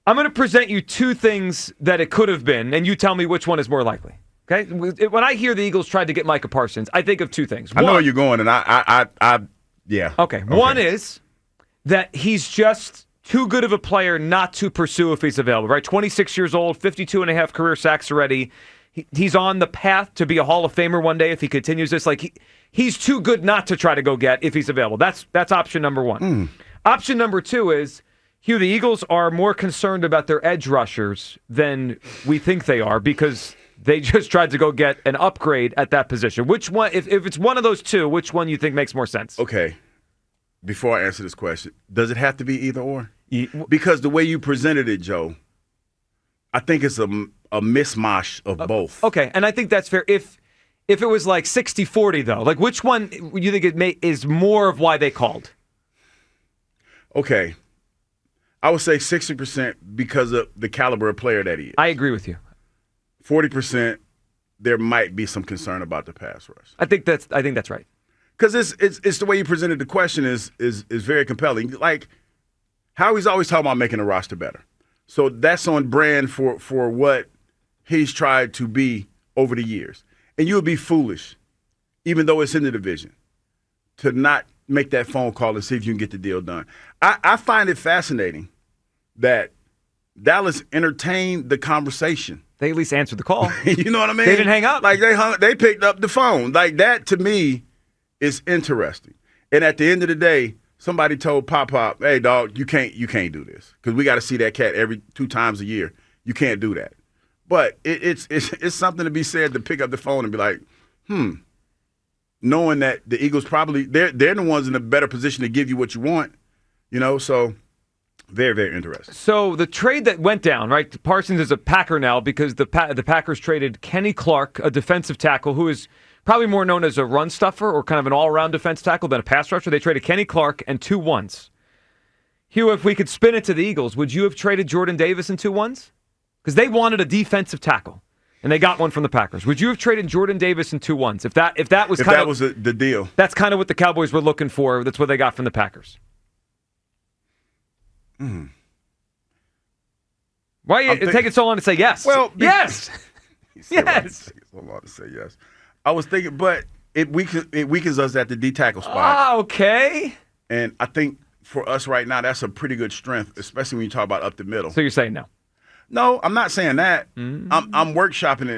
I'm going to present you two things that it could have been, and you tell me which one is more likely. Okay? When I hear the Eagles tried to get Micah Parsons, I think of two things. I know where you're going, and yeah. Okay. One is that he's just too good of a player not to pursue if he's available, right? 26 years old, 52 and a half career sacks already. He's on the path to be a Hall of Famer one day if he continues this. Like he's too good not to try to go get if he's available. That's option number one. Option number two is, Hugh, the Eagles are more concerned about their edge rushers than we think they are because they just tried to go get an upgrade at that position. Which one, if it's one of those two, which one you think makes more sense? Okay. Before I answer this question, does it have to be either or? Because the way you presented it, Joe, I think it's a mishmash of both. Okay, and I think that's fair. If it was like 60-40, though, like which one you think is more of why they called? Okay. I would say 60% because of the caliber of player that he is. I agree with you. 40%, there might be some concern about the pass rush. I think that's right. Because it's the way you presented the question is very compelling. Like, Howie's always talking about making the roster better. So that's on brand for what he's tried to be over the years. And you would be foolish, even though it's in the division, to not make that phone call and see if you can get the deal done. I find it fascinating that Dallas entertained the conversation. They at least answered the call. You know what I mean? They didn't hang up. Like they picked up the phone. Like that to me is interesting. And at the end of the day, somebody told Pop, "Hey dog, you can't do this because we got to see that cat every 2 times a year. You can't do that." But it's something to be said to pick up the phone and be like, knowing that the Eagles probably they're the ones in a better position to give you what you want, So very, very interesting. So the trade that went down, right? Parsons is a Packer now because the Packers traded Kenny Clark, a defensive tackle who is probably more known as a run stuffer or kind of an all-around defense tackle than a pass rusher. They traded Kenny Clark and 2 ones. Hugh, if we could spin it to the Eagles, would you have traded Jordan Davis and 2 ones? Because they wanted a defensive tackle, and they got one from the Packers. Would you have traded Jordan Davis and 2 ones if that was the deal? That's kind of what the Cowboys were looking for. That's what they got from the Packers. Why you take it so long to say yes? Well, yes, yes. Take so long to say yes. I was thinking, but it weakens us at the D tackle spot. Ah, okay. And I think for us right now, that's a pretty good strength, especially when you talk about up the middle. So you're saying no? No, I'm not saying that. I'm workshopping it.